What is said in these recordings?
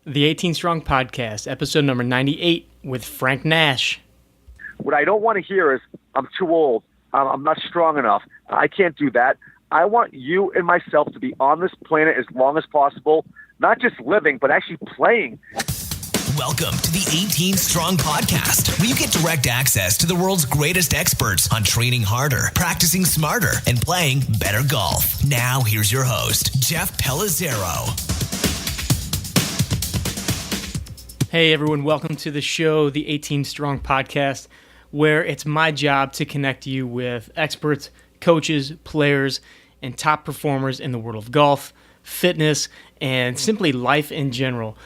The 18 Strong Podcast, episode number 98 with Frank Nash. What I don't want to hear is, I'm too old, I'm not strong enough, I can't do that. I want you and myself to be on this planet as long as possible, not just living, but actually playing. Welcome to the 18 Strong Podcast, where you get direct access to the world's greatest experts on training harder, practicing smarter, and playing better golf. Now, here's your host, Jeff Pellizzero. Hey everyone, welcome to the show, the 18 Strong Podcast, where it's my job to connect you with experts, coaches, players, and top performers in the world of golf, fitness, and simply life in general.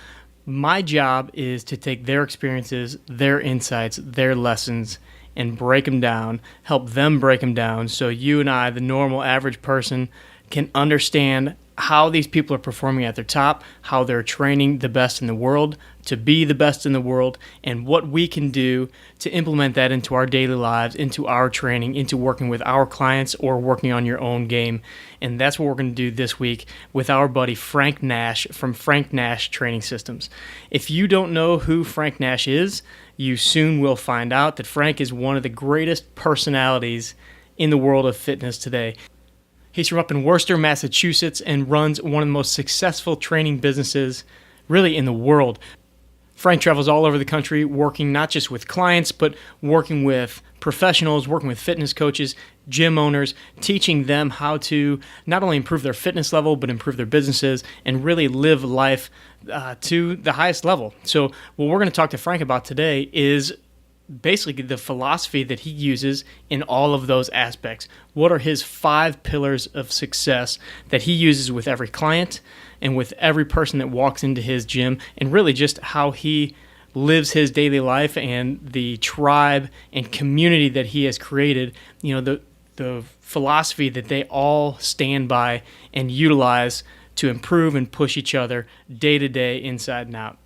My job is to take their experiences, their insights, their lessons, and break them down, help them break them down, so you and I, the normal average person, can understand how these people are performing at their top, how they're training the best in the world to be the best in the world, and what we can do to implement that into our daily lives, into our training, into working with our clients or working on your own game. And that's what we're going to do this week with our buddy Frank Nash from Nash Training Systems. If you don't know who Frank Nash is, you soon will find out that Frank is one of the greatest personalities in the world of fitness today. He's from up in Worcester, Massachusetts, and runs one of the most successful training businesses really in the world. Frank travels all over the country working not just with clients, but working with professionals, working with fitness coaches, gym owners, teaching them how to not only improve their fitness level, but improve their businesses and really live life to the highest level. So what we're going to talk to Frank about today is basically the philosophy that he uses in all of those aspects. What are his 5 pillars of success that he uses with every client and with every person that walks into his gym, and really just how he lives his daily life and the tribe and community that he has created, the philosophy that they all stand by and utilize to improve and push each other day to day, inside and out.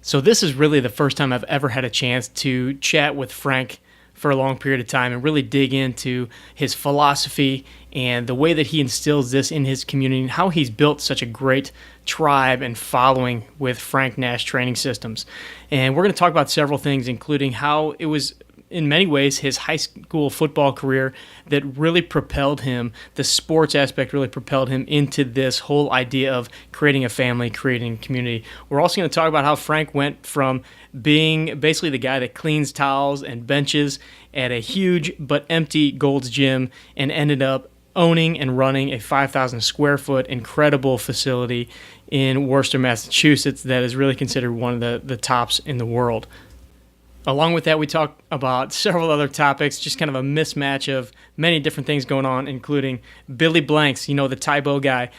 So this is really the first time I've ever had a chance to chat with Frank for a long period of time and really dig into his philosophy and the way that he instills this in his community and how he's built such a great tribe and following with Nash Training Systems. And we're going to talk about several things, including how it was in many ways his high school football career that really propelled him, the sports aspect really propelled him into this whole idea of creating a family, creating a community. We're also going to talk about how Frank went from being basically the guy that cleans towels and benches at a huge but empty Gold's Gym and ended up owning and running a 5,000 square foot incredible facility in Worcester, Massachusetts that is really considered one of the tops in the world. Along with that, we talk about several other topics, just kind of a mismatch of many different things going on, including Billy Blanks, the Tybo guy,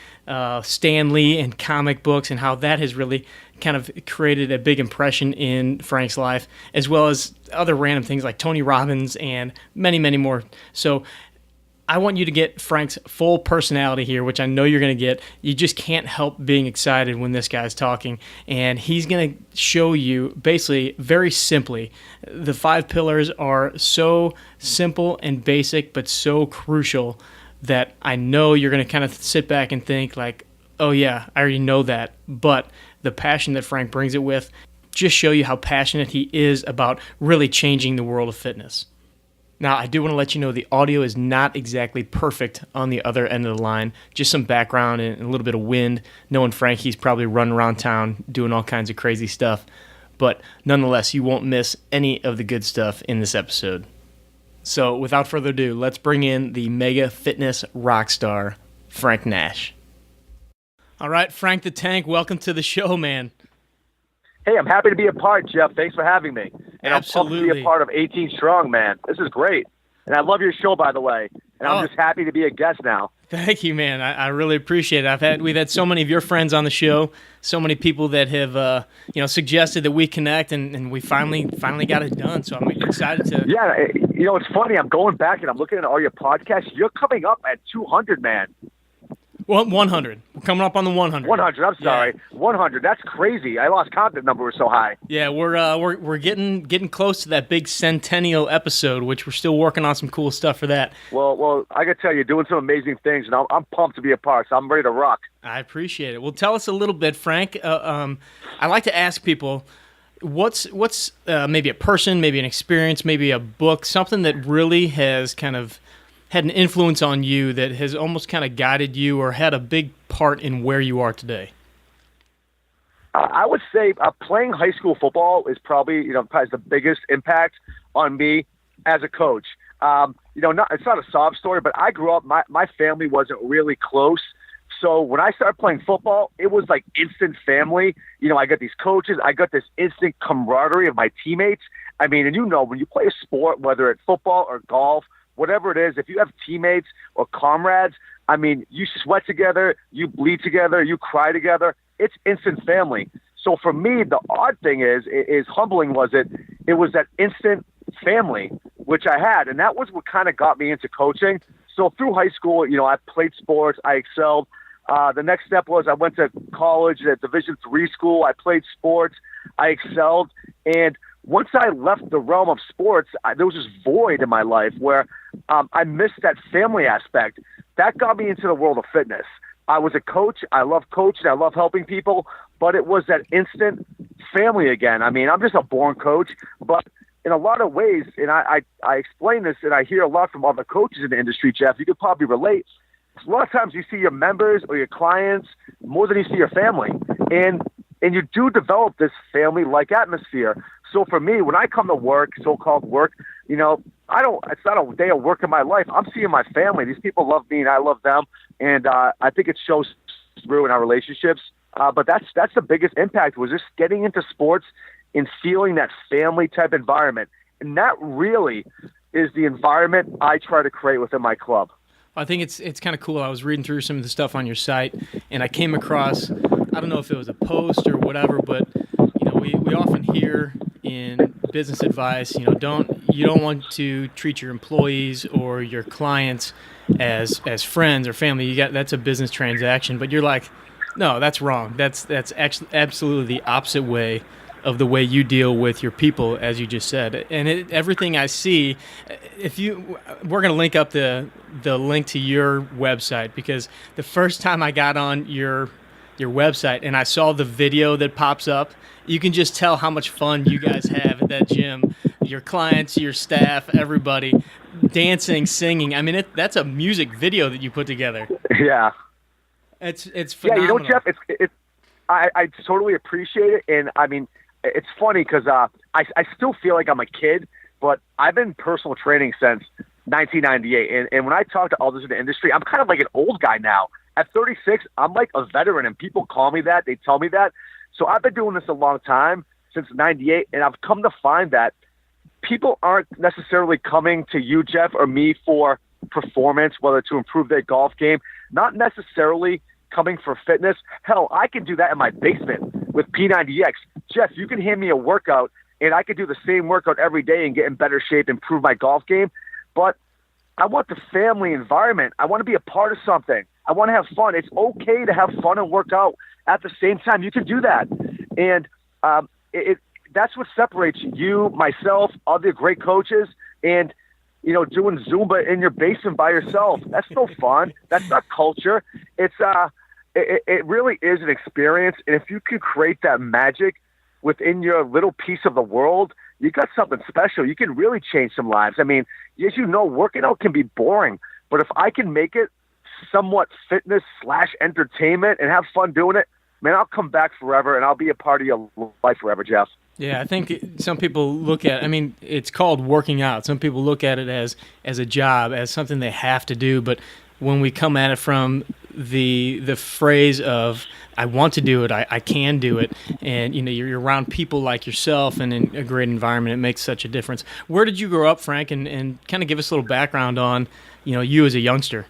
Stan Lee and comic books, and how that has really kind of created a big impression in Frank's life, as well as other random things like Tony Robbins and many, many more. So I want you to get Frank's full personality here, which I know you're going to get. You just can't help being excited when this guy's talking. And he's going to show you, basically, very simply, the 5 pillars are so simple and basic, but so crucial that I know you're going to kind of sit back and think like, oh yeah, I already know that. But the passion that Frank brings it with, just show you how passionate he is about really changing the world of fitness. Now, I do want to let you know the audio is not exactly perfect on the other end of the line. Just some background and a little bit of wind. Knowing Frank, he's probably running around town doing all kinds of crazy stuff. But nonetheless, you won't miss any of the good stuff in this episode. So without further ado, let's bring in the mega fitness rock star, Frank Nash. All right, Frank the Tank, welcome to the show, man. Hey, I'm happy to be a part, Jeff. Thanks for having me. And Absolutely. I'm pumped to be a part of 18 Strong, man. This is great. And I love your show, by the way. And I'm just happy to be a guest now. Thank you, man. I really appreciate it. We've had so many of your friends on the show, so many people that have suggested that we connect, and we finally got it done. So I'm excited to. Yeah, it's funny. I'm going back and I'm looking at all your podcasts. You're coming up at 200, man. Well, 100. We're coming up on the 100. 100. I'm sorry. Yeah. 100. That's crazy. I lost count. That number was so high. Yeah, we're getting close to that big centennial episode, which we're still working on some cool stuff for that. Well, I got to tell you, you're doing some amazing things, and I'm pumped to be a part. So I'm ready to rock. I appreciate it. Well, tell us a little bit, Frank. I like to ask people, what's maybe a person, maybe an experience, maybe a book, something that really has kind of had an influence on you that has almost kind of guided you or had a big part in where you are today? I would say playing high school football is probably the biggest impact on me as a coach. It's not a sob story, but I grew up, my family wasn't really close. So when I started playing football, it was like instant family. I got these coaches, I got this instant camaraderie of my teammates. I mean, and when you play a sport, whether it's football or golf, whatever it is, if you have teammates or comrades, I mean, you sweat together, you bleed together, you cry together. It's instant family. So for me, the odd thing is humbling was it was that instant family, which I had. And that was what kind of got me into coaching. So through high school, I played sports, I excelled. The next step was I went to college at Division III school. I played sports, I excelled. And once I left the realm of sports, there was this void in my life where I missed that family aspect. That got me into the world of fitness. I was a coach. I love coaching. I love helping people. But it was that instant family again. I mean, I'm just a born coach. But in a lot of ways, and I explain this, and I hear a lot from other coaches in the industry, Jeff, you could probably relate. A lot of times you see your members or your clients more than you see your family. And you do develop this family-like atmosphere. So for me, when I come to work, so-called work, it's not a day of work in my life. I'm seeing my family. These people love me and I love them. And I think it shows through in our relationships. But that's the biggest impact, was just getting into sports and feeling that family-type environment. And that really is the environment I try to create within my club. I think it's kind of cool. I was reading through some of the stuff on your site, and I came across, I don't know if it was a post or whatever, but we often hear in business advice, you don't want to treat your employees or your clients as friends or family. That's a business transaction. But you're like, no, that's wrong. That's actually absolutely the opposite way of the way you deal with your people, as you just said. And everything I see, we're going to link up the link to your website, because the first time I got on your website and I saw the video that pops up, you can just tell how much fun you guys have at that gym. Your clients, your staff, everybody, dancing, singing. I mean, that's a music video that you put together. Yeah. It's phenomenal. Yeah, Jeff, I totally appreciate it. And I mean, it's funny because I still feel like I'm a kid, but I've been personal training since 1998. And when I talk to others in the industry, I'm kind of like an old guy now. At 36, I'm like a veteran, and people call me that. They tell me that. So I've been doing this a long time, since 98, and I've come to find that people aren't necessarily coming to you, Jeff, or me for performance, whether to improve their golf game, not necessarily coming for fitness. Hell, I can do that in my basement with P90X. Jeff, you can hand me a workout, and I can do the same workout every day and get in better shape, improve my golf game. But I want the family environment. I want to be a part of something. I want to have fun. It's okay to have fun and work out at the same time. You can do that. And that's what separates you, myself, other great coaches, and, doing Zumba in your basement by yourself. That's no fun. That's not culture. It really is an experience. And if you can create that magic within your little piece of the world, you got something special. You can really change some lives. I mean, as you know, working out can be boring, but if I can make it somewhat fitness/entertainment and have fun doing it, man, I'll come back forever and I'll be a part of your life forever, Jeff. Yeah, I think some people look at, it's called working out. Some people look at it as a job, as something they have to do. But when we come at it from the phrase of, I want to do it, I can do it, and you're around people like yourself and in a great environment, it makes such a difference. Where did you grow up, Frank? And kind of give us a little background on, you as a youngster.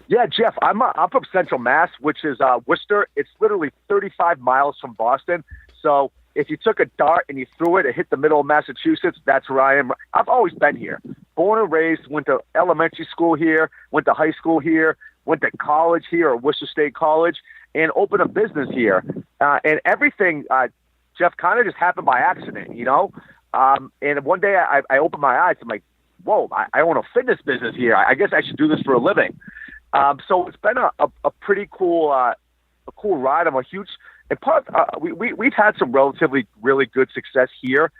Yeah, Jeff, I'm from Central Mass, which is Worcester. It's literally 35 miles from Boston. So if you took a dart and you threw it, it hit the middle of Massachusetts, that's where I am. I've always been here. Born and raised, went to elementary school here, went to high school here, went to college here at Worcester State College, and opened a business here. And everything, Jeff, kind of just happened by accident, you know? And one day I opened my eyes. I'm like, whoa, I own a fitness business here. I guess I should do this for a living. So it's been a pretty cool ride. I'm a huge – and part we've had some relatively really good success here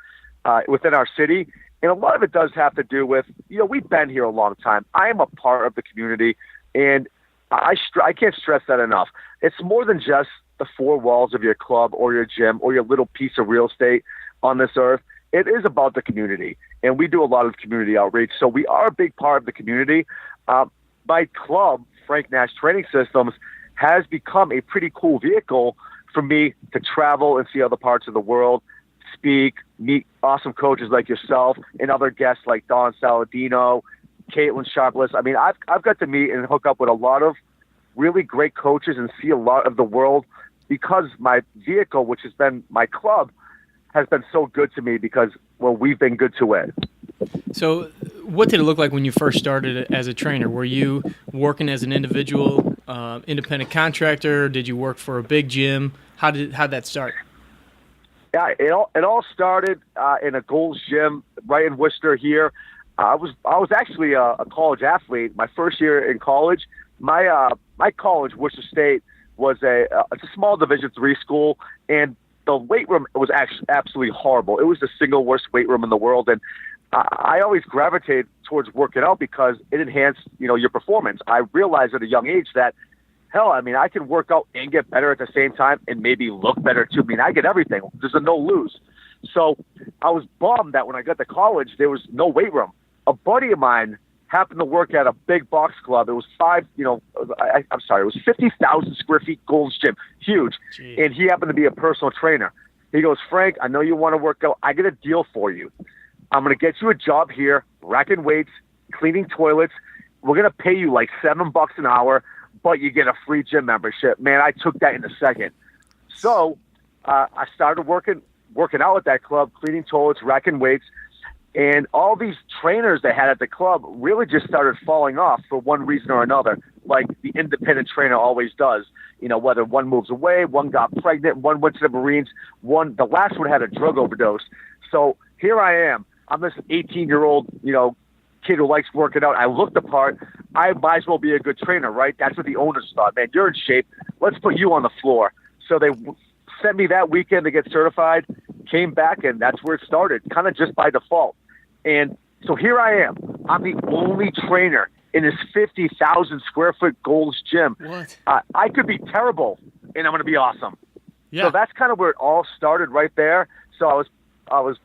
within our city. And a lot of it does have to do with, you know, we've been here a long time. I am a part of the community, and I can't stress that enough. It's more than just the four walls of your club or your gym or your little piece of real estate on this earth. It is about the community, and we do a lot of community outreach. So we are a big part of the community. My club, Frank Nash Training Systems, has become a pretty cool vehicle for me to travel and see other parts of the world, speak, meet awesome coaches like yourself and other guests like Don Saladino, Caitlin Sharpless. I mean, I've got to meet and hook up with a lot of really great coaches and see a lot of the world because my vehicle, which has been my club, has been so good to me because, well, we've been good to it. So what did it look like when you first started as a trainer? Were you working as an individual, independent contractor? Did you work for a big gym? How'd that start? Yeah, it all started in a Gold's Gym right in Worcester here. I was actually a college athlete. My first year in college, my college, Worcester State, was it's a small Division III school, and the weight room was actually absolutely horrible. It was the single worst weight room in the world, and I always gravitated towards working out because it enhanced, you know, your performance. I realized at a young age that, hell, I mean, I can work out and get better at the same time and maybe look better too. I mean, I get everything. There's a no-lose. So I was bummed that when I got to college, there was no weight room. A buddy of mine happened to work at a big box club. It was it was 50,000 square feet Gold's Gym, huge. Jeez. And he happened to be a personal trainer. He goes, Frank, I know you want to work out. I got a deal for you. I'm going to get you a job here, racking weights, cleaning toilets. We're going to pay you like $7 an hour, but you get a free gym membership. Man, I took that in a second. So I started working out at that club, cleaning toilets, racking weights. And all these trainers they had at the club really just started falling off for one reason or another, like the independent trainer always does. You know, whether one moves away, one got pregnant, one went to the Marines, the last one had a drug overdose. So here I am. I'm this 18-year-old, you know, kid who likes working out. I look the part. I might as well be a good trainer, right? That's what the owners thought. Man, you're in shape. Let's put you on the floor. So they sent me that weekend to get certified, came back, and that's where it started, kind of just by default. And so here I am. I'm the only trainer in this 50,000 square foot Gold's Gym. What? I could be terrible, and I'm going to be awesome. Yeah. So that's kind of where it all started right there. So I was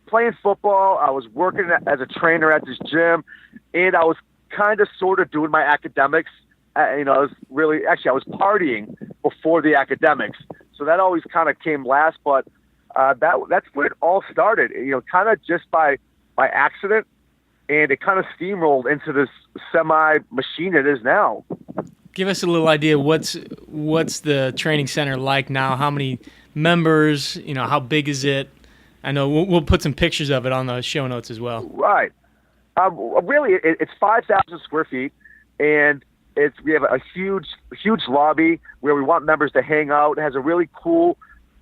playing football. I was working as a trainer at this gym, and I was kind of sort of doing my academics. You know, I was partying before the academics. So that always kind of came last, but that's where it all started, you know, kind of just by accident, and it kind of steamrolled into this semi-machine it is now. Give us a little idea. What's the training center like now? How many members? You know, how big is it? I know we'll put some pictures of it on the show notes as well. Right. Really, it's 5,000 square feet, and we have a huge lobby where we want members to hang out. It has a really cool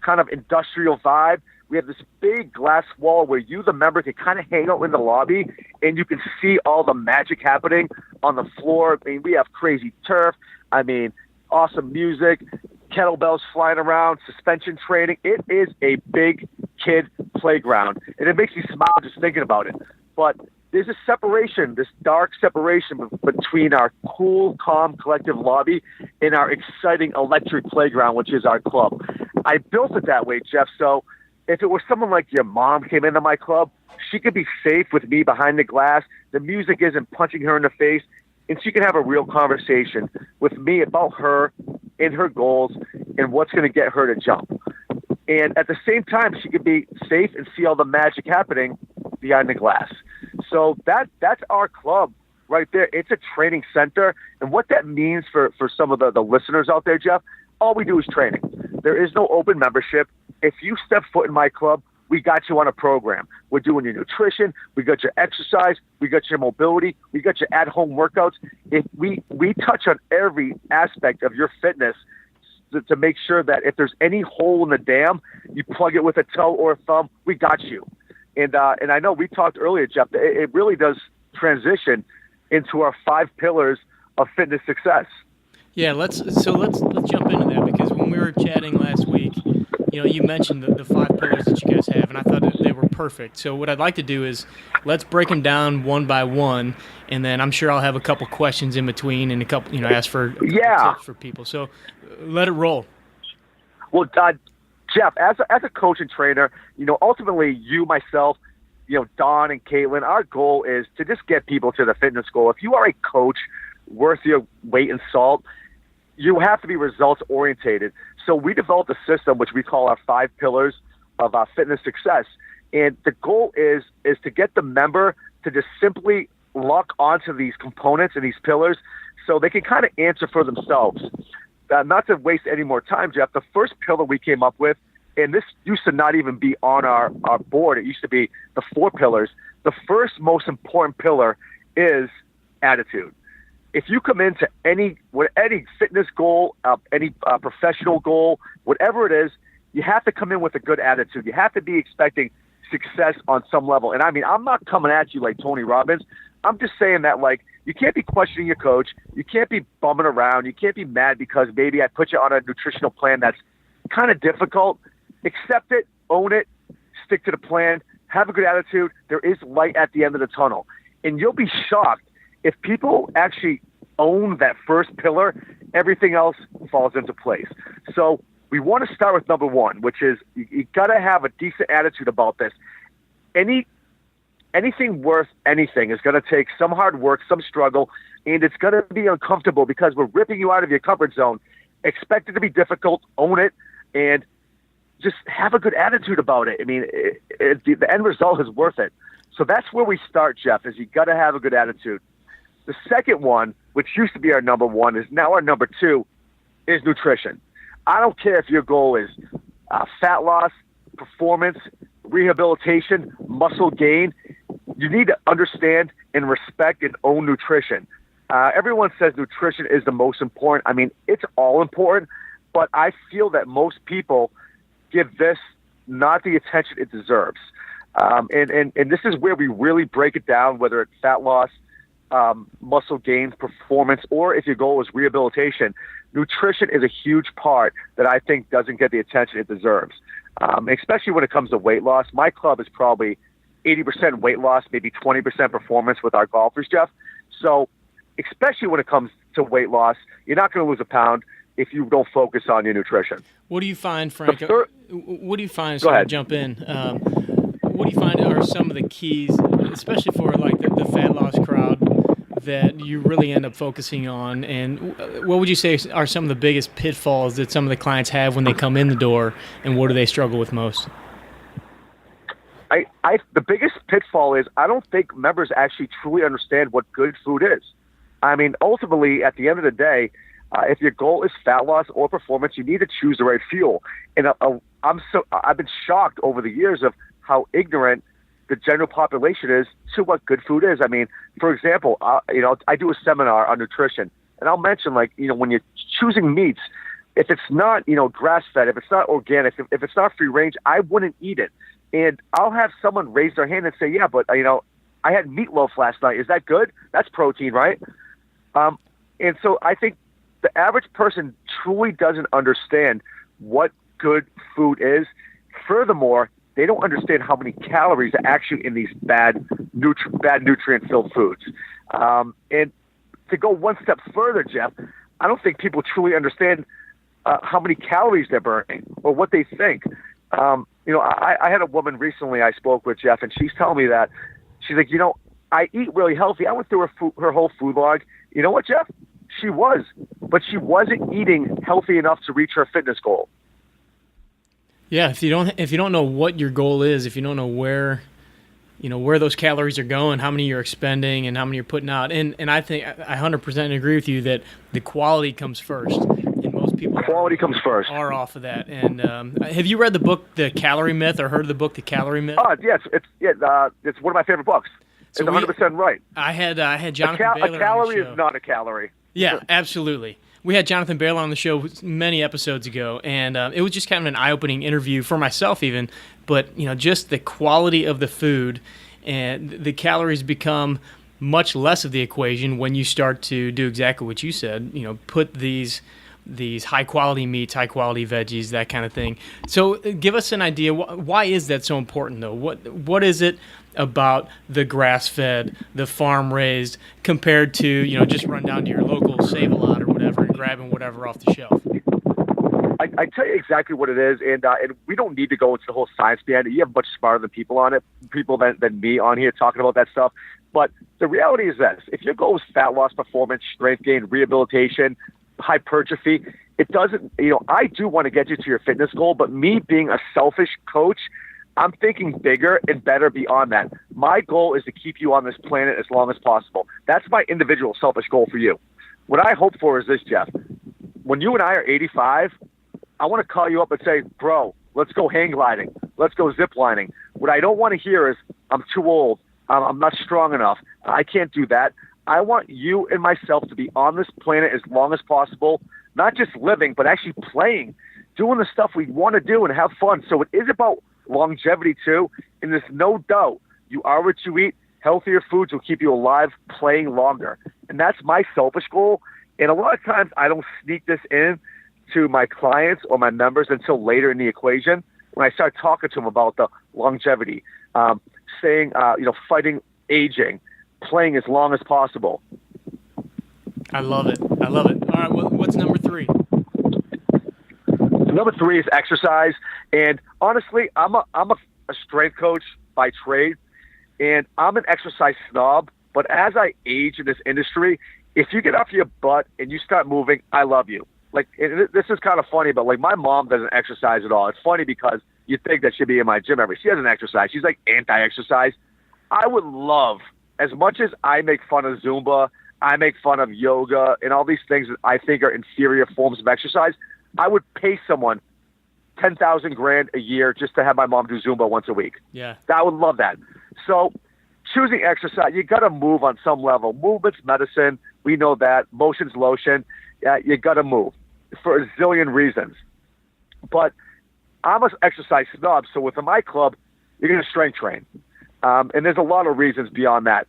kind of industrial vibe. We have this big glass wall where you, the member, can kind of hang out in the lobby, and you can see all the magic happening on the floor. I mean, we have crazy turf. I mean, awesome music, kettlebells flying around, suspension training. It is a big kid playground, and it makes me smile just thinking about it. But there's a separation, this dark separation between our cool, calm, collective lobby and our exciting electric playground, which is our club. I built it that way, Jeff, so if it was someone like your mom came into my club, she could be safe with me behind the glass. The music isn't punching her in the face, and she can have a real conversation with me about her and her goals and what's going to get her to jump. And at the same time, she could be safe and see all the magic happening behind the glass. So that's our club right there. It's a training center. And what that means for some of the listeners out there, Jeff, all we do is training. There is no open membership. If you step foot in my club, we got you on a program. We're doing your nutrition, we got your exercise, we got your mobility, we got your at-home workouts. If we touch on every aspect of your fitness to make sure that if there's any hole in the dam, you plug it with a toe or a thumb, we got you. And I know we talked earlier, Jeff, it really does transition into our 5 pillars of fitness success. Yeah, let's jump into that, because when we were chatting last week, you mentioned the 5 pillars that you guys have, and I thought that they were perfect. So what I'd like to do is let's break them down one by one, and then I'm sure I'll have a couple questions in between and a couple, ask for tips for people. So let it roll. Well, Jeff, as a coach and trainer, ultimately you, myself, Don and Caitlin, our goal is to just get people to the fitness goal. If you are a coach worth your weight in salt, you have to be results orientated. So we developed a system which we call our 5 pillars of fitness success. And the goal is to get the member to just simply lock onto these components and these pillars so they can kind of answer for themselves. Not to waste any more time, Jeff, the first pillar we came up with, and this used to not even be on our board. It used to be the 4 pillars. The first most important pillar is attitude. If you come into any fitness goal, any professional goal, whatever it is, you have to come in with a good attitude. You have to be expecting success on some level. And I mean, I'm not coming at you like Tony Robbins. I'm just saying that, like, you can't be questioning your coach. You can't be bumming around. You can't be mad because maybe I put you on a nutritional plan that's kind of difficult. Accept it, own it, stick to the plan, have a good attitude. There is light at the end of the tunnel. And you'll be shocked if people actually own that first pillar, everything else falls into place. So we want to start with number 1, which is you got to have a decent attitude about this. Anything worth anything is going to take some hard work, some struggle, and it's going to be uncomfortable because we're ripping you out of your comfort zone. Expect it to be difficult, own it, and just have a good attitude about it. I mean, the end result is worth it. So that's where we start, Jeff, is you got to have a good attitude. The second one, which used to be our number 1, is now our number 2, is nutrition. I don't care if your goal is fat loss, performance, rehabilitation, muscle gain. You need to understand and respect and own nutrition. Everyone says nutrition is the most important. I mean, it's all important, but I feel that most people give this not the attention it deserves. And this is where we really break it down, whether it's fat loss, muscle gain, performance, or if your goal is rehabilitation. Nutrition is a huge part that I think doesn't get the attention it deserves, especially when it comes to weight loss. My club is probably 80% weight loss, maybe 20% performance with our golfers, Jeff. So especially when it comes to weight loss, you're not going to lose a pound if you don't focus on your nutrition. What do you find, Frank? What do you find? Go ahead. Jump in. What do you find are some of the keys, especially for like the fat loss crowd, that you really end up focusing on? And what would you say are some of the biggest pitfalls that some of the clients have when they come in the door, and what do they struggle with most? The biggest pitfall is I don't think members actually truly understand what good food is. I mean, ultimately, at the end of the day, if your goal is fat loss or performance, you need to choose the right fuel. And I've been shocked over the years of how ignorant the general population is to what good food is. I mean, for example, I do a seminar on nutrition, and I'll mention, like, when you're choosing meats, if it's not, grass-fed, if it's not organic, if it's not free range, I wouldn't eat it. And I'll have someone raise their hand and say, yeah, but, I had meatloaf last night. Is that good? That's protein, right? And so I think the average person truly doesn't understand what good food is. Furthermore, they don't understand how many calories are actually in these bad nutrient-filled foods. And to go one step further, Jeff, I don't think people truly understand how many calories they're burning or what they think. I had a woman recently I spoke with, Jeff, and she's telling me that she's like, I eat really healthy. I went through her whole food log. You know what, Jeff? She was, but she wasn't eating healthy enough to reach her fitness goal. Yeah, if you don't know what your goal is, if you don't know where those calories are going, how many you're expending, and how many you're putting out, and I think I 100% agree with you that the quality comes first. And most people Quality comes first. are off of that. And have you read the book, The Calorie Myth, or heard of the book, The Calorie Myth? Oh, yes. It's one of my favorite books. It's 100% right. I had Jonathan Baylor A calorie on the show. is not a calorie. Yeah, absolutely. We had Jonathan Baylor on the show many episodes ago, and it was just kind of an eye-opening interview for myself even. But, just the quality of the food, and the calories become much less of the equation when you start to do exactly what you said, put these high-quality meats, high-quality veggies, that kind of thing. So give us an idea, why is that so important, though? What is it about the grass-fed, the farm-raised, compared to, just run down to your local Save-A-Lot or whatever and grabbing whatever off the shelf? I tell you exactly what it is, and we don't need to go into the whole science behind it. You have much smarter than people than me on here talking about that stuff. But the reality is this: if your goal is fat loss, performance, strength gain, rehabilitation, hypertrophy, it doesn't. I do want to get you to your fitness goal, but me being a selfish coach, I'm thinking bigger and better beyond that. My goal is to keep you on this planet as long as possible. That's my individual selfish goal for you. What I hope for is this, Jeff. When you and I are 85, I want to call you up and say, bro, let's go hang gliding. Let's go zip lining. What I don't want to hear is, I'm too old. I'm not strong enough. I can't do that. I want you and myself to be on this planet as long as possible, not just living, but actually playing, doing the stuff we want to do and have fun. So it is about longevity too. And there's no doubt you are what you eat. Healthier foods will keep you alive, playing longer. And that's my selfish goal. And a lot of times I don't sneak this in to my clients or my members until later in the equation when I start talking to them about the longevity, saying, fighting aging, playing as long as possible. I love it. All right, what's number 3? Number 3 is exercise. And honestly, I'm a strength coach by trade, and I'm an exercise snob. But as I age in this industry, if you get off your butt and you start moving, I love you. This is kind of funny, but my mom doesn't exercise at all. It's funny because you think that she'd be in my gym she doesn't exercise. She's anti-exercise. I would love, as much as I make fun of Zumba, I make fun of yoga and all these things that I think are inferior forms of exercise, I would pay someone $10,000 a year just to have my mom do Zumba once a week. Yeah. I would love that. So choosing exercise, you got to move on some level. Movement's medicine. We know that. Motion's lotion. You got to move for a zillion reasons. But I'm an exercise snob, so within my club, you're going to strength train. And there's a lot of reasons beyond that.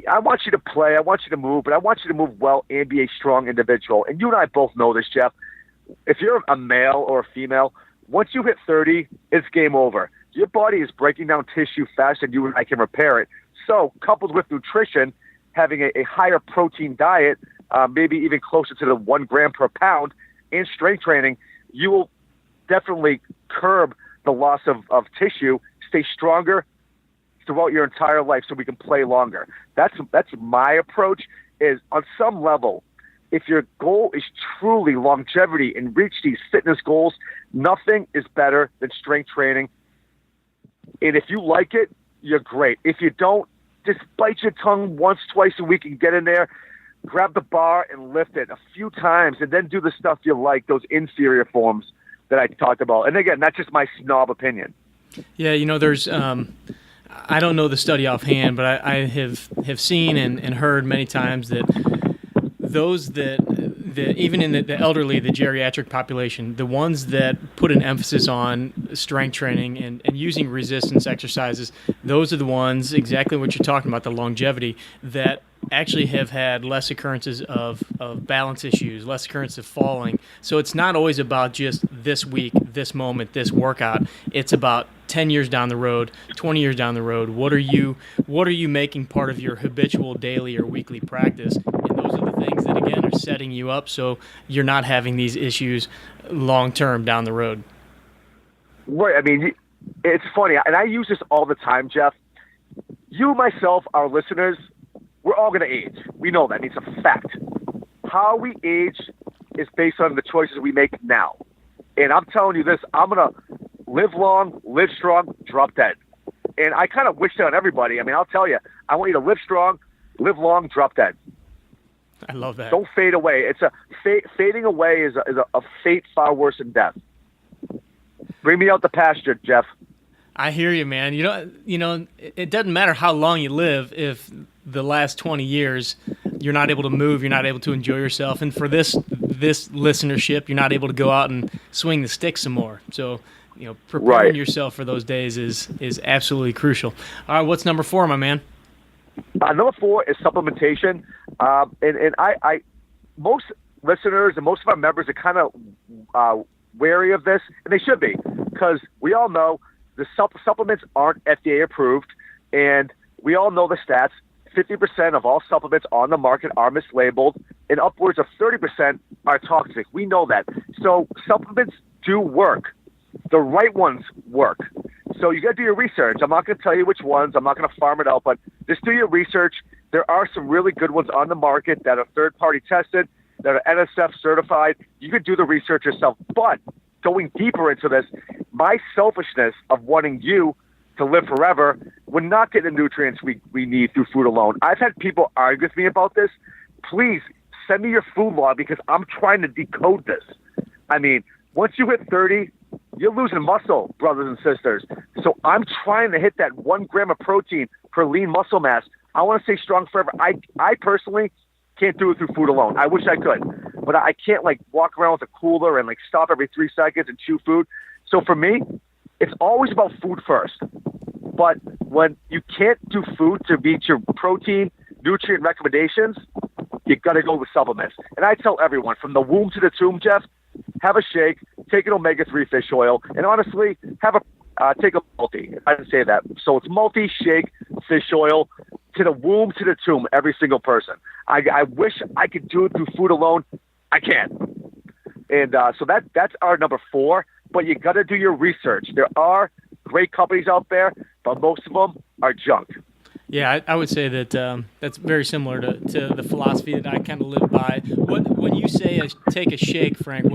I want you to play, I want you to move, but I want you to move well and be a strong individual. And you and I both know this, Jeff. If you're a male or a female, once you hit 30, it's game over. Your body is breaking down tissue faster than you and I can repair it. So coupled with nutrition, having a higher protein diet, maybe even closer to the 1 gram per pound, and strength training, you will definitely curb the loss of tissue, stay stronger throughout your entire life so we can play longer. That's my approach, is on some level, if your goal is truly longevity and reach these fitness goals, nothing is better than strength training. And if you like it, you're great. If you don't, just bite your tongue once, twice a week and get in there, grab the bar and lift it a few times, and then do the stuff you like, those inferior forms that I talked about. And again, that's just my snob opinion. Yeah, there's I don't know the study offhand, but I have seen and heard many times that those that even in the elderly, the geriatric population, the ones that put an emphasis on strength training and using resistance exercises, those are the ones, exactly what you're talking about, the longevity, that actually have had less occurrences of balance issues, less occurrence of falling. So it's not always about just this week, this moment, this workout. It's about 10 years down the road, 20 years down the road. What are you making part of your habitual daily or weekly practice? And those are the things that, again, are setting you up so you're not having these issues long-term down the road. Right. I mean, it's funny, and I use this all the time, Jeff. You, myself, our listeners, we're all going to age. We know that. It's a fact. How we age is based on the choices we make now. And I'm telling you this, I'm going to live long, live strong, drop dead. And I kind of wish that on everybody. I mean, I'll tell you, I want you to live strong, live long, drop dead. I love that. Don't fade away. It's fading away is a fate far worse than death. Bring me out the pasture, Jeff. I hear you, man. It doesn't matter how long you live if the last 20 years you're not able to move, you're not able to enjoy yourself, and for this listenership, you're not able to go out and swing the stick some more. So, preparing yourself for those days is absolutely crucial. All right, what's number 4, my man? Number 4 is supplementation, and I most listeners and most of our members are kind of wary of this, and they should be, because we all know the supplements aren't FDA approved, and we all know the stats. 50% of all supplements on the market are mislabeled, and upwards of 30% are toxic. We know that. So supplements do work. The right ones work. So you got to do your research. I'm not going to tell you which ones. I'm not going to farm it out, but just do your research. There are some really good ones on the market that are third-party tested, that are NSF certified. You could do the research yourself. But going deeper into this, my selfishness of wanting you to live forever, we're not getting the nutrients we need through food alone. I've had people argue with me about this. Please send me your food log because I'm trying to decode this. I mean, once you hit 30, you're losing muscle, brothers and sisters. So I'm trying to hit that 1 gram of protein per lean muscle mass. I want to stay strong forever. I personally can't do it through food alone. I wish I could, but I can't walk around with a cooler and stop every 3 seconds and chew food. So for me, it's always about food first. But when you can't do food to meet your protein, nutrient recommendations, you got to go with supplements. And I tell everyone, from the womb to the tomb, Jeff, have a shake, take an omega-3 fish oil, and honestly, take a multi. I didn't say that. So it's multi-shake fish oil to the womb to the tomb, every single person. I wish I could do it through food alone. I can't. And so that's our number 4. But you got to do your research. There are great companies out there, but most of them are junk. Yeah, I would say that that's very similar to the philosophy that I kind of live by. When you say take a shake, Frank,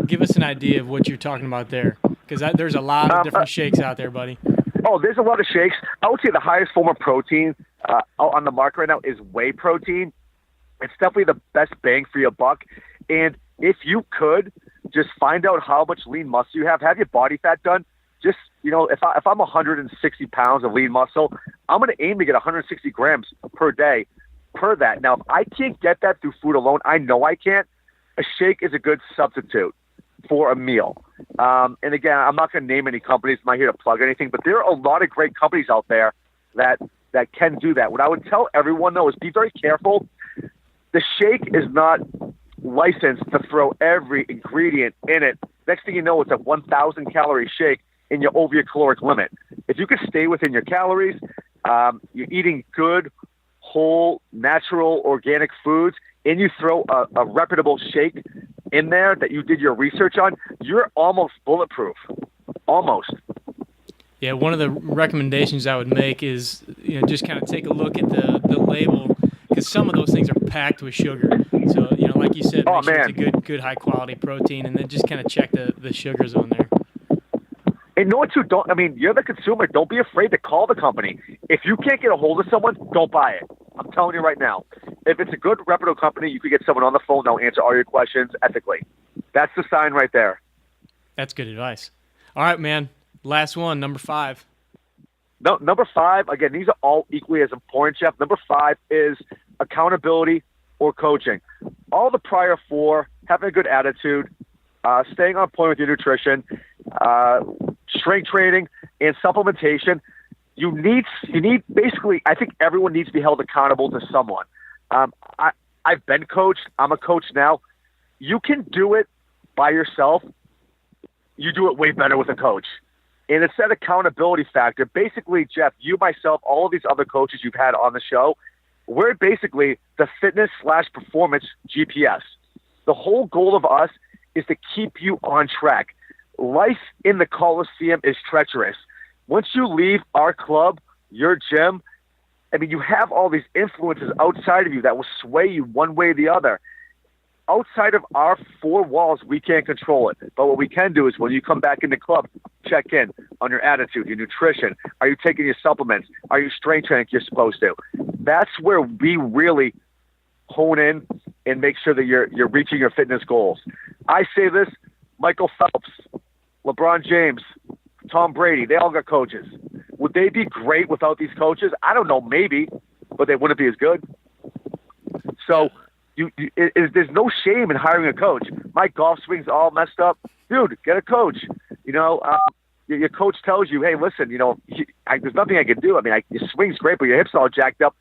give us an idea of what you're talking about there, because there's a lot of different shakes out there, buddy. Oh, there's a lot of shakes. I would say the highest form of protein on the market right now is whey protein. It's definitely the best bang for your buck. And if you could just find out how much lean muscle you have your body fat done. Just, if I'm 160 pounds of lean muscle, I'm going to aim to get 160 grams per day per that. Now, if I can't get that through food alone, I know I can't. A shake is a good substitute for a meal. And again, I'm not going to name any companies. I'm not here to plug anything, but there are a lot of great companies out there that can do that. What I would tell everyone, though, is be very careful. The shake is not licensed to throw every ingredient in it. Next thing you know, it's a 1,000-calorie shake, and you're over your caloric limit. If you could stay within your calories, you're eating good, whole, natural, organic foods, and you throw a reputable shake in there that you did your research on, you're almost bulletproof. Almost. Yeah, one of the recommendations I would make is just kind of take a look at the label, because some of those things are packed with sugar. So, like you said, make sure it's a good high-quality protein, and then just kind of check the sugars on there. And no one too, you're the consumer. Don't be afraid to call the company. If you can't get a hold of someone, don't buy it. I'm telling you right now. If it's a good, reputable company, you could get someone on the phone. They'll answer all your questions ethically. That's the sign right there. That's good advice. All right, man. Last one, number 5. No, number 5, again, these are all equally as important, Jeff. Number 5 is accountability or coaching. All the prior 4, having a good attitude, staying on point with your nutrition, strength training, and supplementation. You need basically, I think everyone needs to be held accountable to someone. I've been coached. I'm a coach now. You can do it by yourself. You do it way better with a coach. And it's that accountability factor. Basically, Jeff, you, myself, all of these other coaches you've had on the show, we're basically the fitness/performance GPS. The whole goal of us is to keep you on track. Life in the Coliseum is treacherous. Once you leave our club, your gym, you have all these influences outside of you that will sway you one way or the other. Outside of our 4 walls, we can't control it. But what we can do is when you come back in the club, check in on your attitude, your nutrition. Are you taking your supplements? Are you strength training like you're supposed to? That's where we really hone in and make sure that you're reaching your fitness goals. I say this, Michael Phelps, LeBron James, Tom Brady, they all got coaches. Would they be great without these coaches? I don't know, maybe, but they wouldn't be as good. So there's no shame in hiring a coach. My golf swing's all messed up. Dude, get a coach. Your coach tells you, hey, listen, there's nothing I can do. I mean, your swing's great, but your hip's all jacked up.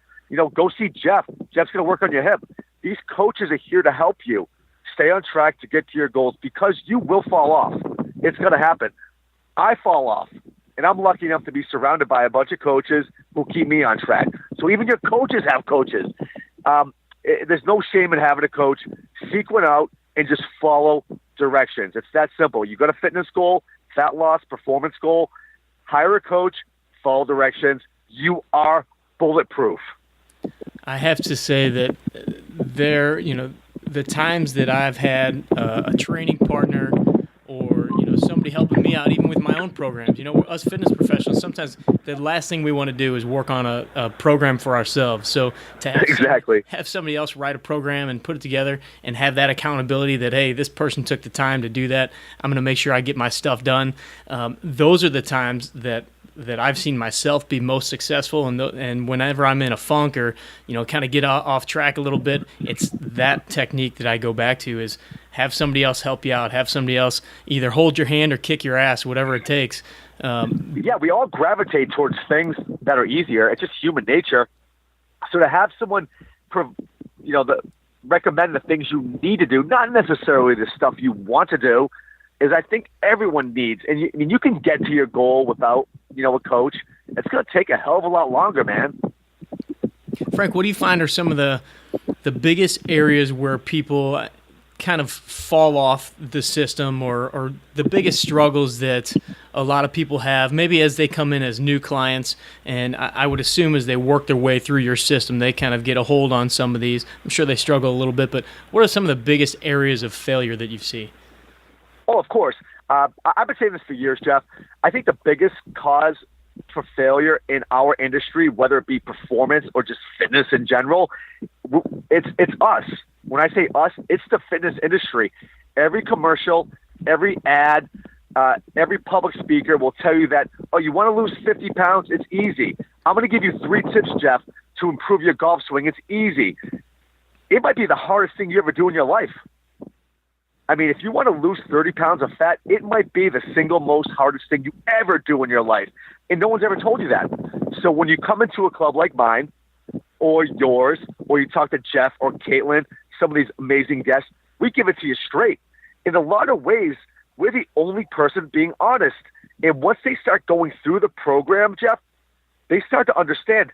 Go see Jeff. Jeff's going to work on your hip. These coaches are here to help you stay on track to get to your goals, because you will fall off. It's going to happen. I fall off, and I'm lucky enough to be surrounded by a bunch of coaches who keep me on track. So even your coaches have coaches. There's no shame in having a coach. Seek one out and just follow directions. It's that simple. You got a fitness goal, fat loss, performance goal, hire a coach, follow directions. You are bulletproof. I have to say that the times that I've had a training partner or, somebody helping me out, even with my own programs, us fitness professionals, sometimes the last thing we want to do is work on a program for ourselves. So to have somebody else write a program and put it together and have that accountability that, hey, this person took the time to do that, I'm going to make sure I get my stuff done. Those are the times that I've seen myself be most successful, and whenever I'm in a funk or kind of get off track a little bit, it's that technique that I go back to, is have somebody else help you out, have somebody else either hold your hand or kick your ass, whatever it takes. We all gravitate towards things that are easier. It's just human nature. So to have someone, recommend the things you need to do, not necessarily the stuff you want to do, is I think everyone needs. And you can get to your goal without, a coach. It's going to take a hell of a lot longer, man. Frank, what do you find are some of the biggest areas where people kind of fall off the system, or the biggest struggles that a lot of people have, maybe as they come in as new clients, and I would assume as they work their way through your system, they kind of get a hold on some of these. I'm sure they struggle a little bit, but what are some of the biggest areas of failure that you see? Oh, of course. I've been saying this for years, Jeff. I think the biggest cause for failure in our industry, whether it be performance or just fitness in general, it's us. When I say us, it's the fitness industry. Every commercial, every ad, every public speaker will tell you that, oh, you want to lose 50 pounds? It's easy. I'm going to give you 3 tips, Jeff, to improve your golf swing. It's easy. It might be the hardest thing you ever do in your life. I mean, if you want to lose 30 pounds of fat, it might be the single most hardest thing you ever do in your life. And no one's ever told you that. So when you come into a club like mine or yours, or you talk to Jeff or Caitlin, some of these amazing guests, we give it to you straight. In a lot of ways, we're the only person being honest. And once they start going through the program, Jeff, they start to understand,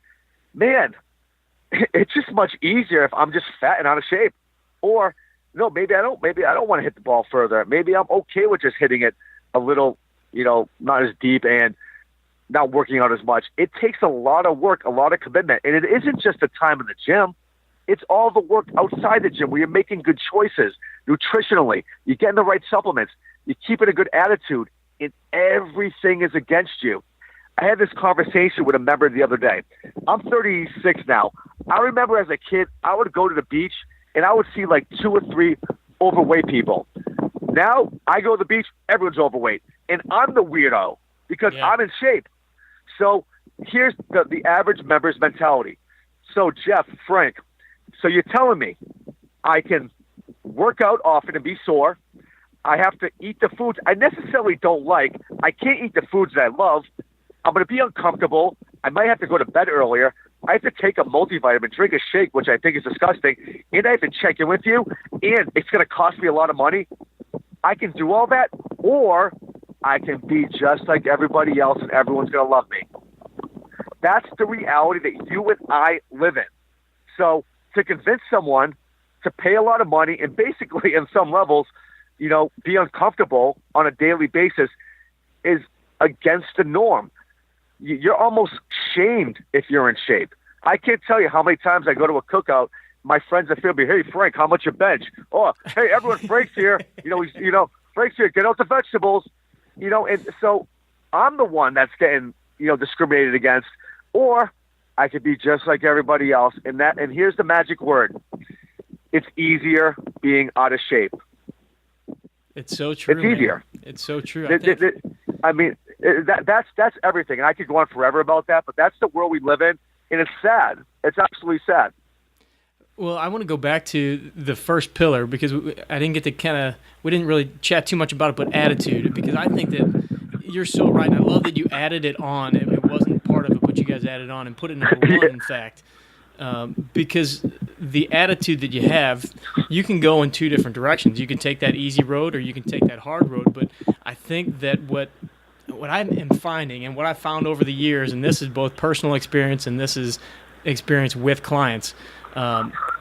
man, it's just much easier if I'm just fat and out of shape. Or, no, maybe I don't want to hit the ball further. Maybe I'm okay with just hitting it a little, not as deep and not working out as much. It takes a lot of work, a lot of commitment. And it isn't just the time in the gym. It's all the work outside the gym where you're making good choices nutritionally. You're getting the right supplements. You're keeping a good attitude. And everything is against you. I had this conversation with a member the other day. I'm 36 now. I remember as a kid, I would go to the beach and I would see like 2 or 3 overweight people. Now I go to the beach, everyone's overweight. And I'm the weirdo because I'm in shape. So here's the average member's mentality. So Jeff, Frank, so you're telling me I can work out often and be sore. I have to eat the foods I necessarily don't like. I can't eat the foods that I love. I'm going to be uncomfortable. I might have to go to bed earlier. I have to take a multivitamin, drink a shake, which I think is disgusting, and I have to check in with you, and it's going to cost me a lot of money. I can do all that, or I can be just like everybody else, and everyone's going to love me. That's the reality that you and I live in. So to convince someone to pay a lot of money and basically, in some levels, be uncomfortable on a daily basis is against the norm. You're almost shamed if you're in shape. I can't tell you how many times I go to a cookout, my friends that feel me, hey, Frank, how much you bench? Oh, hey, everyone, Frank's here. Frank's here, get out the vegetables. And so I'm the one that's getting, discriminated against. Or I could be just like everybody else. And here's the magic word. it's easier being out of shape. It's so true. It's easier. Man. It's so true. That's everything. And I could go on forever about that, but that's the world we live in, and it's sad. It's absolutely sad. Well, I want to go back to the first pillar because I didn't get to we didn't really chat too much about it, but attitude, because I think that you're so right. And I love that you added it on. It wasn't part of it, but you guys added on and put it number one, in fact. Because the attitude that you have, you can go in two different directions. You can take that easy road or you can take that hard road. But I think that what I am finding and what I found over the years, and this is both personal experience and this is experience with clients,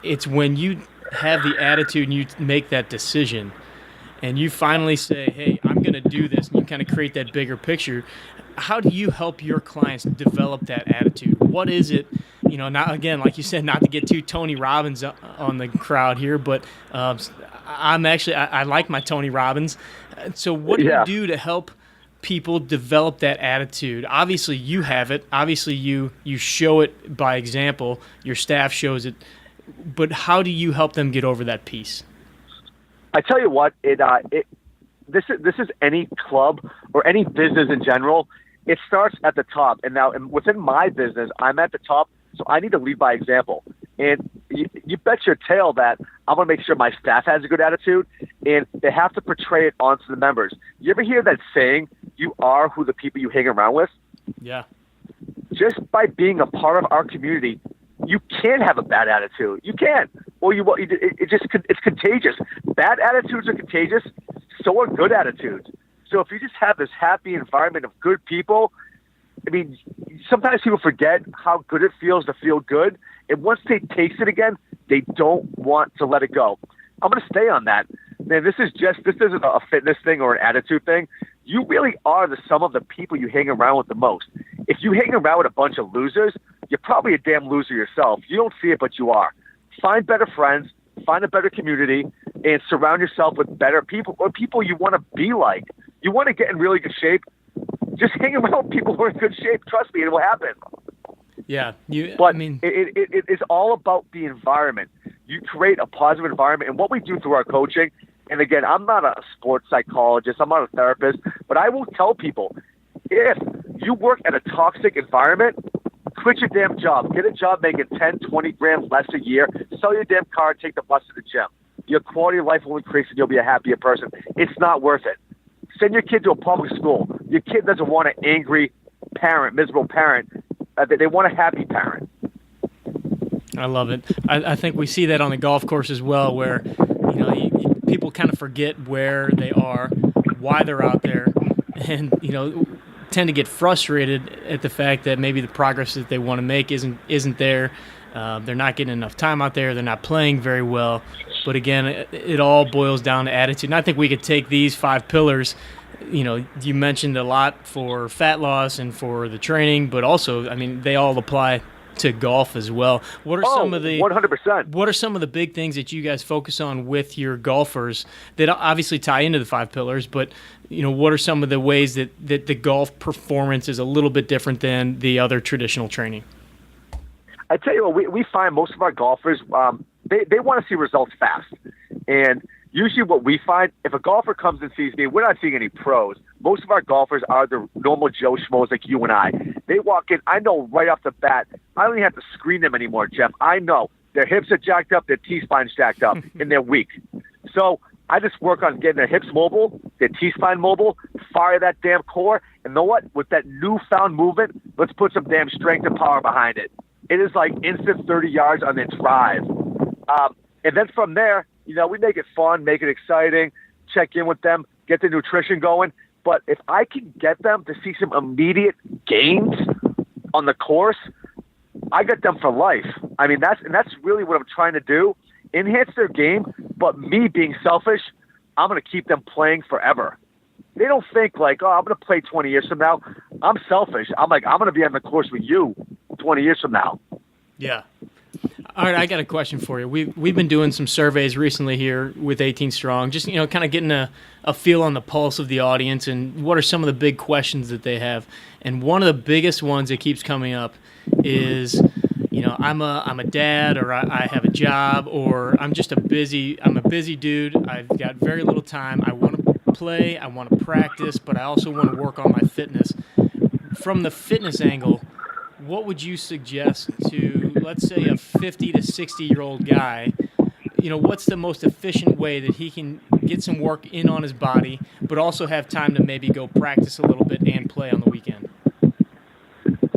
it's when you have the attitude and you make that decision and you finally say, hey, I'm going to do this, and you kind of create that bigger picture. How do you help your clients develop that attitude? What is it? Not again, like you said, not to get too Tony Robbins on the crowd here, but I like my Tony Robbins. So what do you do to help people develop that attitude? Obviously, you have it. Obviously, you show it by example. Your staff shows it. But how do you help them get over that piece? I tell you what, this is any club or any business in general. It starts at the top, and now within my business, I'm at the top. So I need to lead by example. And you bet your tail that I'm going to make sure my staff has a good attitude, and they have to portray it onto the members. You ever hear that saying, you are who the people you hang around with? Yeah. Just by being a part of our community, you can't have a bad attitude. You can't. Or it's contagious. Bad attitudes are contagious. So are good attitudes. So if you just have this happy environment of good people, I mean, sometimes people forget how good it feels to feel good. And once they taste it again, they don't want to let it go. I'm going to stay on that. Man, this isn't a fitness thing or an attitude thing. You really are the sum of the people you hang around with the most. If you hang around with a bunch of losers, you're probably a damn loser yourself. You don't see it, but you are. Find better friends, find a better community, and surround yourself with better people or people you want to be like. You want to get in really good shape, just hang around people who are in good shape. Trust me, it will happen. Yeah. It is all about the environment. You create a positive environment. And what we do through our coaching, and again, I'm not a sports psychologist, I'm not a therapist, but I will tell people, if you work at a toxic environment, quit your damn job. Get a job making 10, 20 grand less a year. Sell your damn car, take the bus to the gym. Your quality of life will increase and you'll be a happier person. It's not worth it. Send your kid to a public school. Your kid doesn't want an angry parent, miserable parent. They want a happy parent. I love it. I think we see that on the golf course as well, where people kind of forget where they are, why they're out there, and tend to get frustrated at the fact that maybe the progress that they want to make isn't there. They're not getting enough time out there. They're not playing very well. But again, it all boils down to attitude. And I think we could take these 5 pillars. You mentioned a lot for fat loss and for the training, but also, they all apply to golf as well. What are some of the 100%? What are some of the big things that you guys focus on with your golfers that obviously tie into the 5 pillars? But what are some of the ways that the golf performance is a little bit different than the other traditional training? I tell you what, we find most of our golfers, they want to see results fast. And usually what we find, if a golfer comes and sees me, we're not seeing any pros. Most of our golfers are the normal Joe Schmoes like you and I. They walk in, I know right off the bat, I don't even have to screen them anymore, Jeff. I know their hips are jacked up, their T-spine's jacked up, and they're weak. So I just work on getting their hips mobile, their T-spine mobile, fire that damn core, and you know what? With that newfound movement, let's put some damn strength and power behind it. It is like instant 30 yards on their drive. And then from there, we make it fun, make it exciting, check in with them, get the nutrition going. But if I can get them to see some immediate gains on the course, I get them for life. That's really what I'm trying to do, enhance their game. But me being selfish, I'm going to keep them playing forever. They don't think like, oh, I'm going to play 20 years from now. I'm selfish. I'm like, I'm going to be on the course with you 20 years from now. Yeah. All right, I got a question for you. We've been doing some surveys recently here with 18 Strong, just kind of getting a feel on the pulse of the audience and what are some of the big questions that they have. And one of the biggest ones that keeps coming up is, I'm a dad, or I have a job, or I'm a busy dude. I've got very little time. I want to play, I want to practice, but I also want to work on my fitness. From the fitness angle, what would you suggest to, let's say, a 50 to 60-year-old guy? What's the most efficient way that he can get some work in on his body, but also have time to maybe go practice a little bit and play on the weekend?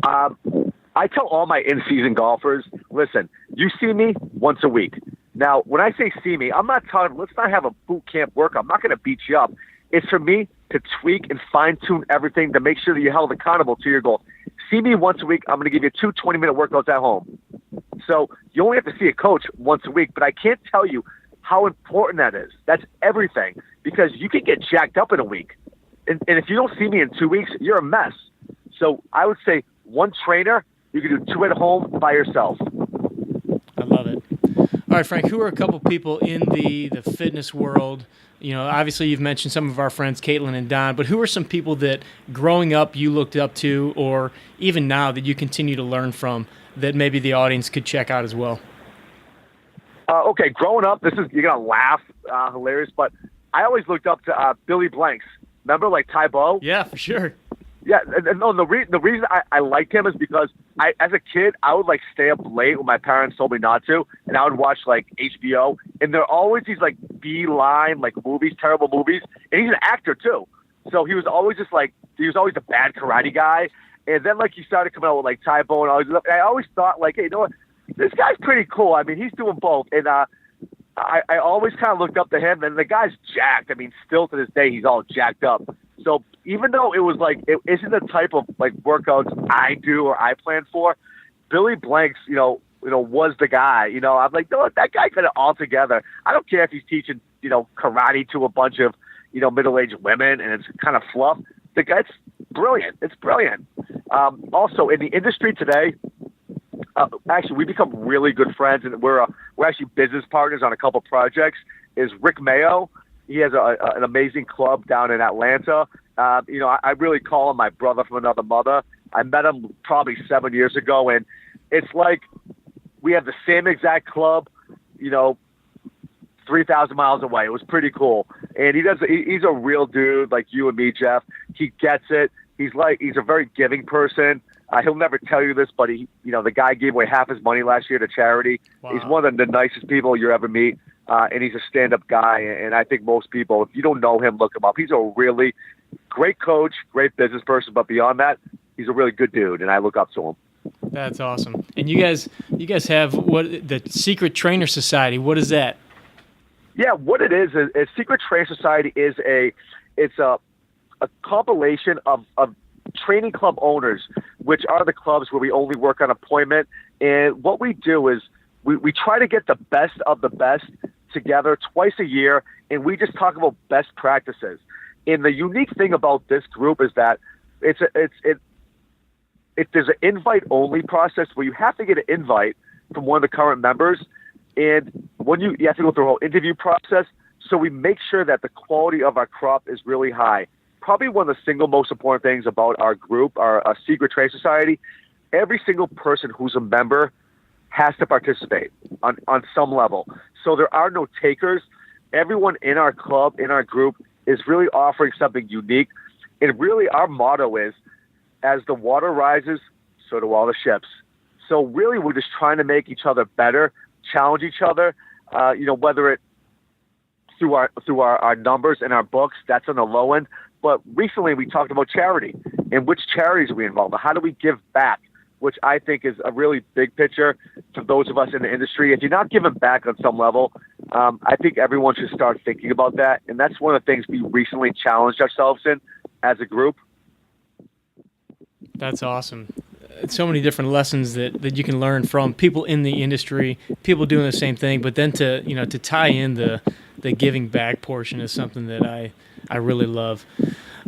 I tell all my in-season golfers, listen, you see me once a week. Now, when I say see me, I'm not talking, let's not have a boot camp workout. I'm not going to beat you up. It's for me to tweak and fine-tune everything to make sure that you're held accountable to your goal. See me once a week. I'm going to give you 2 20-minute workouts at home. So you only have to see a coach once a week, but I can't tell you how important that is. That's everything, because you can get jacked up in a week. And if you don't see me in 2 weeks, you're a mess. So I would say one trainer, you can do 2 at home by yourself. I love it. All right, Frank, who are a couple people in the fitness world? Obviously you've mentioned some of our friends, Caitlin and Don, but who are some people that growing up you looked up to, or even now that you continue to learn from, that maybe the audience could check out as well? Okay, growing up, you're going to laugh, hilarious, but I always looked up to Billy Blanks. Remember, like Tybo? Yeah, for sure. Yeah, and no, the reason I liked him is because as a kid, I would like stay up late when my parents told me not to, and I would watch like HBO, and there are always these like B-line like movies, terrible movies, and he's an actor too. So he was always the bad karate guy, and then like he started coming out with like Tybo, and I always thought like, hey, you know what, this guy's pretty cool. I mean, he's doing both, and I always kind of looked up to him, and the guy's jacked. I mean, still to this day, he's all jacked up. So even though it was like, it isn't the type of like workouts I do or I plan for, Billy Blanks, was the guy. I'm like, no, that guy got it all together. I don't care if he's teaching, karate to a bunch of, middle-aged women and it's kind of fluff. The guy's brilliant. It's brilliant. Also, in the industry today, actually, we become really good friends, and we're actually business partners on a couple projects, is Rick Mayo. He has an amazing club down in Atlanta. I really call him my brother from another mother. I met him probably 7 years ago, and it's like we have the same exact club, 3,000 miles away. It was pretty cool. And he's a real dude like you and me, Jeff. He gets it. He's a very giving person. He'll never tell you this, but the guy gave away half his money last year to charity. Wow. He's one of the nicest people you ever meet. And he's a stand-up guy, and I think most people, if you don't know him, look him up. He's a really great coach, great business person, but beyond that, he's a really good dude, and I look up to him. That's awesome. And you guys have the Secret Trainer Society. What is that? Yeah, what it is Secret Trainer Society is a compilation of training club owners, which are the clubs where we only work on appointment. And what we do is we try to get the best of the best together twice a year, and we just talk about best practices. And the unique thing about this group is that there's an invite-only process where you have to get an invite from one of the current members, and when you have to go through a whole interview process. So we make sure that the quality of our crop is really high. Probably one of the single most important things about our group, our Secret Trade Society, every single person who's a member has to participate on some level. So there are no takers. Everyone in our club, in our group, is really offering something unique. And really our motto is, as the water rises, so do all the ships. So really we're just trying to make each other better, challenge each other, whether it through our numbers and our books, that's on the low end. But recently we talked about charity and which charities are we involved in. How do we give back? Which I think is a really big picture for those of us in the industry. If you're not giving back on some level, I think everyone should start thinking about that. And that's one of the things we recently challenged ourselves in as a group. That's awesome. So many different lessons that you can learn from people in the industry, people doing the same thing, but then to tie in the giving back portion is something that I really love.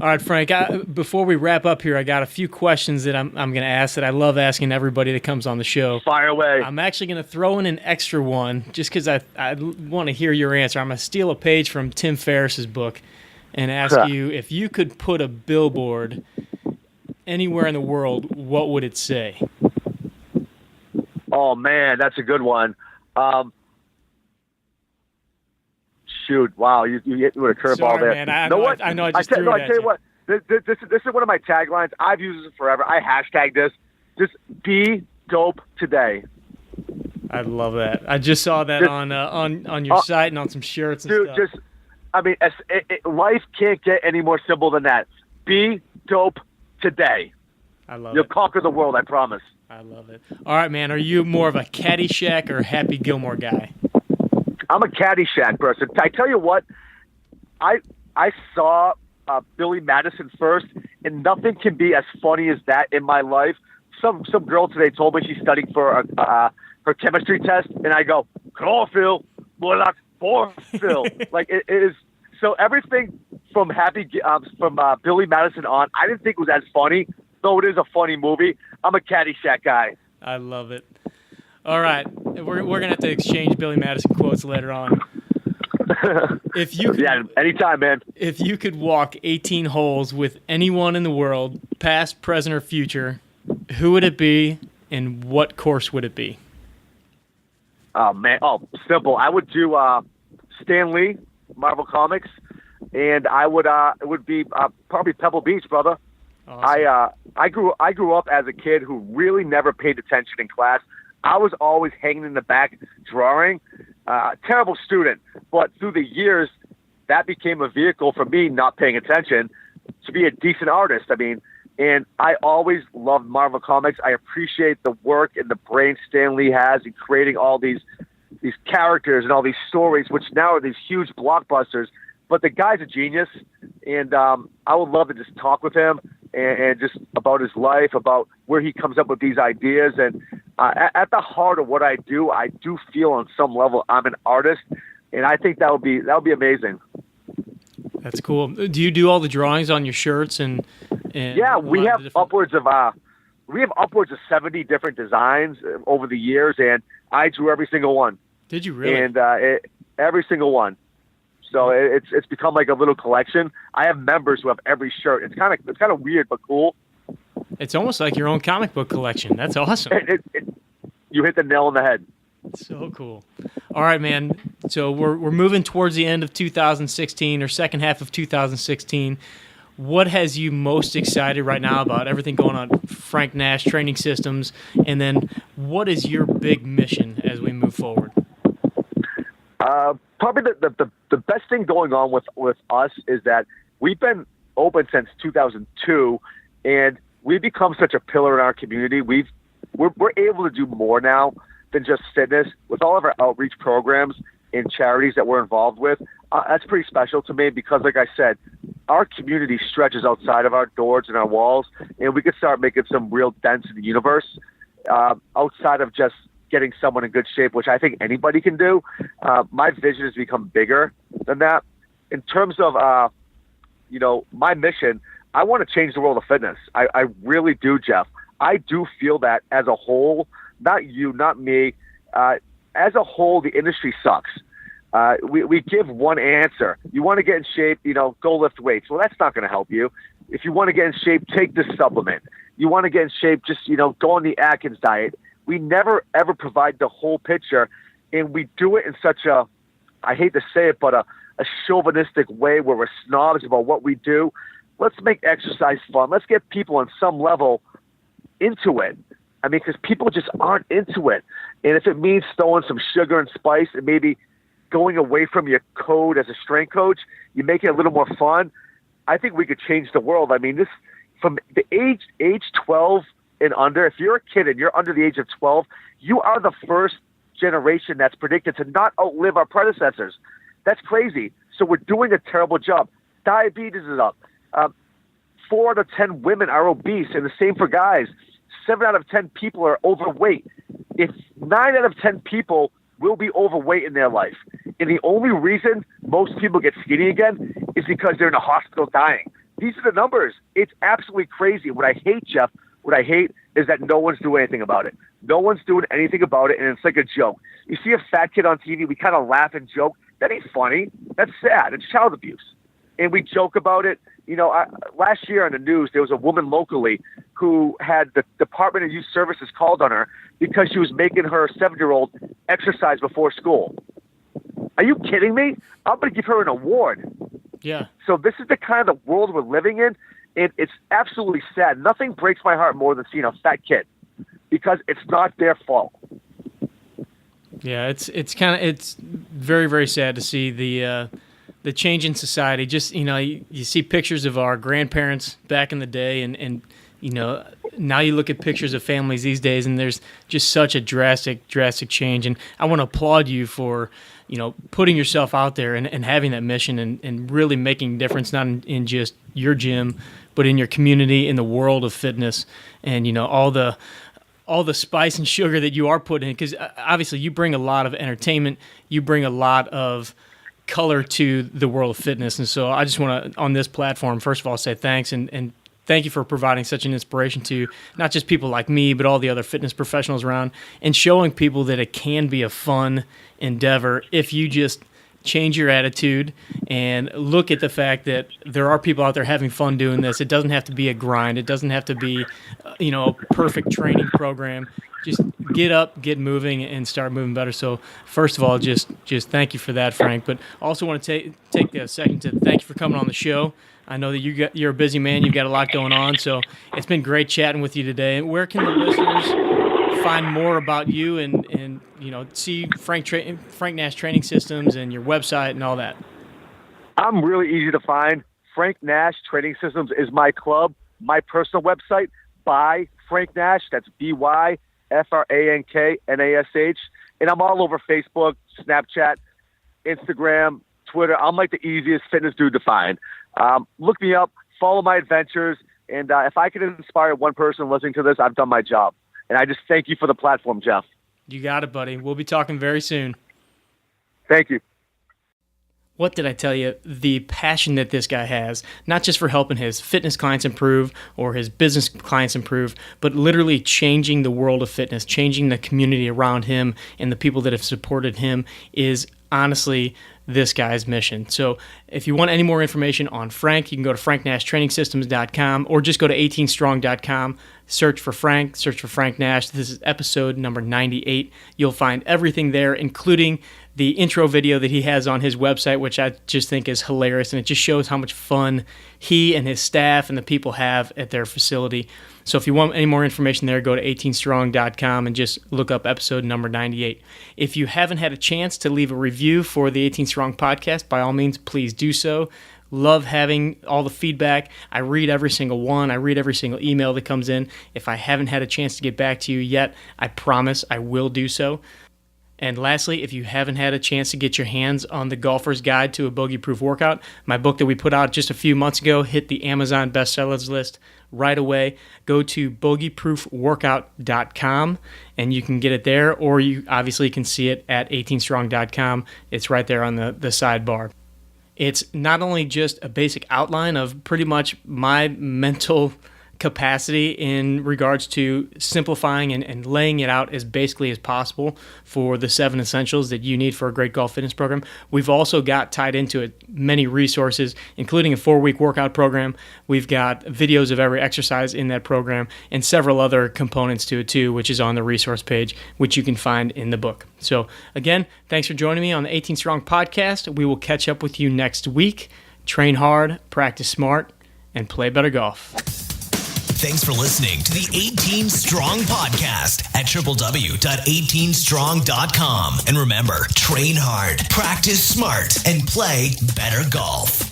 All right, Frank, before we wrap up here, I got a few questions that I'm going to ask that I love asking everybody that comes on the show. Fire away. I'm actually going to throw in an extra one just because I want to hear your answer. I'm going to steal a page from Tim Ferriss's book and ask you, if you could put a billboard anywhere in the world, what would it say? Oh man, that's a good one. Shoot! Wow, you hit me with a curveball there. Man, I know I just threw it at I tell you you. what. This is one of my taglines. I've used it forever. I hashtag this. Just be dope today. I love that. I just saw that on your site and on some shirts and dude, stuff. Life can't get any more simple than that. Be dope today. I love You'll it. conquer the world, I promise. I love it. All right, man. Are you more of a Caddyshack or Happy Gilmore guy? I'm a Caddyshack person. I tell you what, I saw Billy Madison first, and nothing can be as funny as that in my life. Some girl today told me she's studying for her chemistry test, and I go, chlorophyll, more like chlorophyll. Like it is. So everything from Billy Madison on, I didn't think it was as funny, though it is a funny movie. I'm a Caddyshack guy. I love it. All right, we're gonna have to exchange Billy Madison quotes later on. If you could, Yeah, anytime, man. If you could walk 18 holes with anyone in the world, past, present, or future, who would it be, and what course would it be? Oh man, simple. I would do Stan Lee, Marvel Comics, and it would be probably Pebble Beach, brother. Awesome. I grew up as a kid who really never paid attention in class. I was always hanging in the back drawing. Terrible student, but through the years, that became a vehicle for me not paying attention to be a decent artist. I mean, and I always loved Marvel Comics. I appreciate the work and the brain Stan Lee has in creating all these characters and all these stories, which now are these huge blockbusters. But the guy's a genius, and I would love to just talk with him and just about his life, about where he comes up with these ideas. And at the heart of what I do feel on some level I'm an artist, and I think that would be amazing. That's cool. Do you do all the drawings on your shirts and yeah, we have upwards of 70 different designs over the years, and I drew every single one. Did you really? And every single one. So it's become like a little collection. I have members who have every shirt. It's kind of weird but cool. It's almost like your own comic book collection. That's awesome. You hit the nail on the head. So cool. All right, man. So we're moving towards the end of 2016 or second half of 2016. What has you most excited right now about everything going on Frank Nash Training Systems? And then what is your big mission as we move forward? Probably the best thing going on with us is that we've been open since 2002, and we've become such a pillar in our community. We're able to do more now than just fitness with all of our outreach programs and charities that we're involved with. That's pretty special to me because, like I said, our community stretches outside of our doors and our walls, and we can start making some real dents in the universe outside of just getting someone in good shape, which I think anybody can do. My vision has become bigger than that. In terms of, my mission, I want to change the world of fitness. I really do, Jeff. I do feel that as a whole, not you, not me, as a whole, the industry sucks. We give one answer. You want to get in shape, go lift weights. Well, that's not going to help you. If you want to get in shape, take this supplement. You want to get in shape, just, go on the Atkins diet. We never, ever provide the whole picture, and we do it in such a, I hate to say it, but a chauvinistic way where we're snobs about what we do. Let's make exercise fun. Let's get people on some level into it. I mean, because people just aren't into it. And if it means throwing some sugar and spice and maybe going away from your code as a strength coach, you make it a little more fun, I think we could change the world. I mean, this from the age 12 and under, if you're a kid and you're under the age of 12, you are the first generation that's predicted to not outlive our predecessors. That's crazy. So we're doing a terrible job. Diabetes is up. 4 out of 10 women are obese, and the same for guys. 7 out of 10 people are overweight. If 9 out of 10 people will be overweight in their life, and the only reason most people get skinny again is because they're in a hospital dying. These are the numbers. It's absolutely crazy. What I hate, Jeff, is that no one's doing anything about it. No one's doing anything about it, and it's like a joke. You see a fat kid on TV, we kind of laugh and joke. That ain't funny. That's sad. It's child abuse. And we joke about it. last year on the news, there was a woman locally who had the Department of Youth Services called on her because she was making her 7-year-old exercise before school. Are you kidding me? I'm going to give her an award. Yeah. So this is the kind of world we're living in. It's absolutely sad. Nothing breaks my heart more than seeing a fat kid because it's not their fault. Yeah, it's very, very sad to see the change in society. Just, you see pictures of our grandparents back in the day, and now you look at pictures of families these days, and there's just such a drastic change. And I want to applaud you for, putting yourself out there and having that mission and really making a difference, not in just your gym, but in your community, in the world of fitness, and, all the spice and sugar that you are putting in, because obviously you bring a lot of entertainment, you bring a lot of color to the world of fitness. And so I just want to, on this platform, first of all, say thanks and thank you for providing such an inspiration to not just people like me, but all the other fitness professionals around, and showing people that it can be a fun endeavor if you just change your attitude and look at the fact that there are people out there having fun doing this. It doesn't have to be a grind. It doesn't have to be, a perfect training program. Just get up, get moving, and start moving better. So first of all, just thank you for that, Frank. But also want to take a second to thank you for coming on the show. I know that you're a busy man. You've got a lot going on. So it's been great chatting with you today. Where can the listeners find more about you and see Frank Nash Training Systems and your website and all that? I'm really easy to find. Frank Nash Training Systems is my club. My personal website, by Frank Nash. That's ByFrankNash. And I'm all over Facebook, Snapchat, Instagram, Twitter. I'm like the easiest fitness dude to find. Look me up, follow my adventures, and if I can inspire one person listening to this, I've done my job. And I just thank you for the platform, Jeff. You got it, buddy. We'll be talking very soon. Thank you. What did I tell you? The passion that this guy has, not just for helping his fitness clients improve or his business clients improve, but literally changing the world of fitness, changing the community around him and the people that have supported him, is honestly this guy's mission. So if you want any more information on Frank, you can go to franknashtrainingsystems.com or just go to 18strong.com, search for Frank Nash. This is episode number 98. You'll find everything there, including the intro video that he has on his website, which I just think is hilarious, and it just shows how much fun he and his staff and the people have at their facility. So if you want any more information there, go to 18strong.com and just look up episode number 98. If you haven't had a chance to leave a review for the 18 Strong podcast, by all means, please do so. Love having all the feedback. I read every single one. I read every single email that comes in. If I haven't had a chance to get back to you yet, I promise I will do so. And lastly, if you haven't had a chance to get your hands on the Golfer's Guide to a Bogey-Proof Workout, my book that we put out just a few months ago hit the Amazon bestsellers list right away. Go to bogeyproofworkout.com and you can get it there, or you obviously can see it at 18strong.com. It's right there on the sidebar. It's not only just a basic outline of pretty much my mental capacity in regards to simplifying and laying it out as basically as possible for the 7 essentials that you need for a great golf fitness program. We've also got tied into it many resources, including a 4-week workout program. We've got videos of every exercise in that program and several other components to it too, which is on the resource page, which you can find in the book. So again, thanks for joining me on the 18 Strong podcast. We will catch up with you next week. Train hard, practice smart, and play better golf. Thanks for listening to the 18 Strong podcast at www.18strong.com. And remember, train hard, practice smart, and play better golf.